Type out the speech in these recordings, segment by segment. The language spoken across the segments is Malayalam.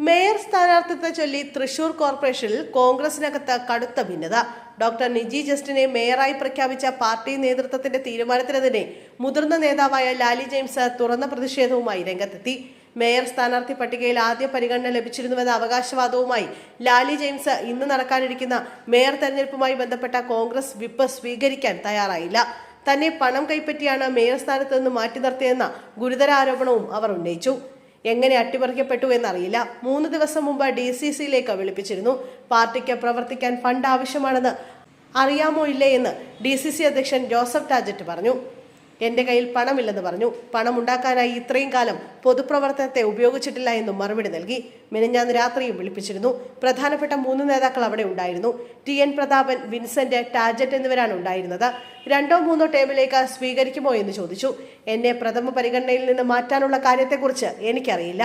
മേയർ സ്ഥാനാർത്ഥിത്വത്തെ ചൊല്ലി തൃശൂർ കോർപ്പറേഷനിൽ കോൺഗ്രസിനകത്ത് കടുത്ത ഭിന്നത. ഡോക്ടർ നിജി ജസ്റ്റിനെ മേയറായി പ്രഖ്യാപിച്ച പാർട്ടി നേതൃത്വത്തിന്റെ തീരുമാനത്തിനെതിരെ മുതിർന്ന നേതാവായ ലാലി ജെയിംസ് തുറന്ന പ്രതിഷേധവുമായി രംഗത്തെത്തി. മേയർ സ്ഥാനാർത്ഥി പട്ടികയിൽ ആദ്യ പരിഗണന ലഭിച്ചിരുന്നുവെന്ന അവകാശവാദവുമായി ലാലി ജെയിംസ് ഇന്ന് നടക്കാനിരിക്കുന്ന മേയർ തെരഞ്ഞെടുപ്പുമായി ബന്ധപ്പെട്ട കോൺഗ്രസ് വിപ്പ് സ്വീകരിക്കാൻ തയ്യാറായില്ല. തന്നെ പണം കൈപ്പറ്റിയാണ് മേയർ സ്ഥാനത്ത് നിന്ന് മാറ്റി നിർത്തിയെന്ന ഗുരുതര ആരോപണവും അവർ ഉന്നയിച്ചു. എങ്ങനെ അട്ടിമറിക്കപ്പെട്ടു എന്നറിയില്ല. 3 ദിവസം മുമ്പ് DCCയിലേക്ക് വിളിപ്പിച്ചിരുന്നു. പാർട്ടിക്ക് പ്രവർത്തിക്കാൻ ഫണ്ട് ആവശ്യമാണെന്ന് അറിയാമോ ഇല്ലേ എന്ന് DCC അധ്യക്ഷൻ ജോസഫ് ടാജറ്റ് പറഞ്ഞു. എന്റെ കയ്യിൽ പണമില്ലെന്ന് പറഞ്ഞു. പണം ഉണ്ടാക്കാനായി ഇത്രയും കാലം പൊതുപ്രവർത്തനത്തെ ഉപയോഗിച്ചിട്ടില്ല എന്നും മറുപടി നൽകി. മിനിഞ്ഞാന്ന് രാത്രിയും വിളിപ്പിച്ചിരുന്നു. പ്രധാനപ്പെട്ട 3 നേതാക്കൾ അവിടെ ഉണ്ടായിരുന്നു. TN പ്രതാപൻ, വിൻസെന്റ്, ടാജറ്റ് എന്നിവരാണ് ഉണ്ടായിരുന്നത്. 2-3 ടേബിളിലേക്ക് സ്വീകരിക്കുമോ എന്ന് ചോദിച്ചു. എന്നെ പ്രഥമ പരിഗണനയിൽ നിന്ന് മാറ്റാനുള്ള കാര്യത്തെക്കുറിച്ച് എനിക്കറിയില്ല.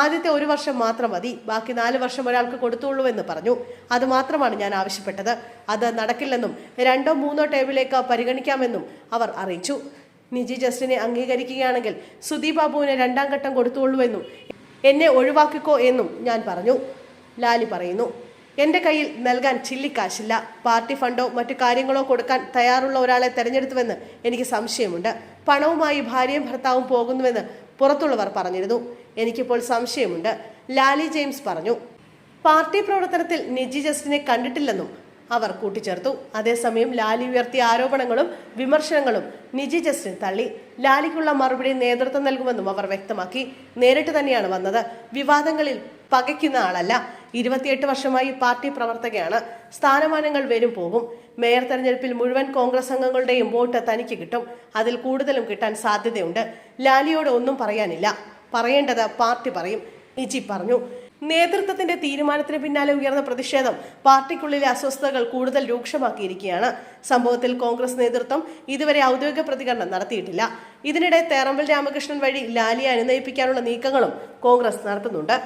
ആദ്യത്തെ 1 വർഷം മാത്രം മതി, ബാക്കി 4 വർഷം ഒരാൾക്ക് കൊടുത്തുള്ളൂ എന്ന് പറഞ്ഞു. അത് മാത്രമാണ് ഞാൻ ആവശ്യപ്പെട്ടത്. അത് നടക്കില്ലെന്നും 2-3 ടേബിളിലേക്ക് പരിഗണിക്കാമെന്നും അവർ അറിയിച്ചു. നിജി ജസ്റ്റിനെ അംഗീകരിക്കുകയാണെങ്കിൽ സുധി ബാബുവിന് 2ാം ഘട്ടം കൊടുത്തുള്ളൂവെന്നും എന്നെ ഒഴിവാക്കിക്കോ എന്നും ഞാൻ പറഞ്ഞു. ലാലി പറയുന്നു, എന്റെ കയ്യിൽ നൽകാൻ ചില്ലിക്കാശില്ല. പാർട്ടി ഫണ്ടോ മറ്റു കാര്യങ്ങളോ കൊടുക്കാൻ തയ്യാറുള്ള ഒരാളെ തെരഞ്ഞെടുത്തുവെന്ന് എനിക്ക് സംശയമുണ്ട്. പണവുമായി ഭാര്യയും ഭർത്താവും പോകുന്നുവെന്ന് പുറത്തുള്ളവർ പറഞ്ഞിരുന്നു. എനിക്കിപ്പോൾ സംശയമുണ്ട്, ലാലി ജെയിംസ് പറഞ്ഞു. പാർട്ടി പ്രവർത്തനത്തിൽ നിജി ജസ്റ്റിനെ കണ്ടിട്ടില്ലെന്നും അവർ കൂട്ടിച്ചേർത്തു. അതേസമയം ലാലി ഉയർത്തിയ ആരോപണങ്ങളും വിമർശനങ്ങളും നിജി ജസ്റ്റിൻ തള്ളി. ലാലിക്കുള്ള മറുപടി നേതൃത്വം നൽകുമെന്നും അവർ വ്യക്തമാക്കി. നേരിട്ട് തന്നെയാണ് വന്നത്. വിവാദങ്ങളിൽ പകയ്ക്കുന്ന ആളല്ല. 28 വർഷമായി പാർട്ടി പ്രവർത്തകയാണ്. സ്ഥാനമാനങ്ങൾ വരും പോകും. മേയർ തെരഞ്ഞെടുപ്പിൽ മുഴുവൻ കോൺഗ്രസ് അംഗങ്ങളുടെയും വോട്ട് തനിക്ക് കിട്ടും. അതിൽ കൂടുതലും കിട്ടാൻ സാധ്യതയുണ്ട്. ലാലിയോട് ഒന്നും പറയാനില്ല. പറയേണ്ടത് പാർട്ടി പറയും, നിജി പറഞ്ഞു. നേതൃത്വത്തിന്റെ തീരുമാനത്തിന് പിന്നാലെ ഉയർന്ന പ്രതിഷേധം പാർട്ടിക്കുള്ളിലെ അസ്വസ്ഥതകൾ കൂടുതൽ രൂക്ഷമാക്കിയിരിക്കുകയാണ്. സംഭവത്തിൽ കോൺഗ്രസ് നേതൃത്വം ഇതുവരെ ഔദ്യോഗിക പ്രതികരണം നടത്തിയിട്ടില്ല. ഇതിനിടെ തേറമ്പിൽ രാമകൃഷ്ണൻ വഴി ലാലിയെ അനുനയിപ്പിക്കാനുള്ള നീക്കങ്ങളും കോൺഗ്രസ് നടത്തുന്നുണ്ട്.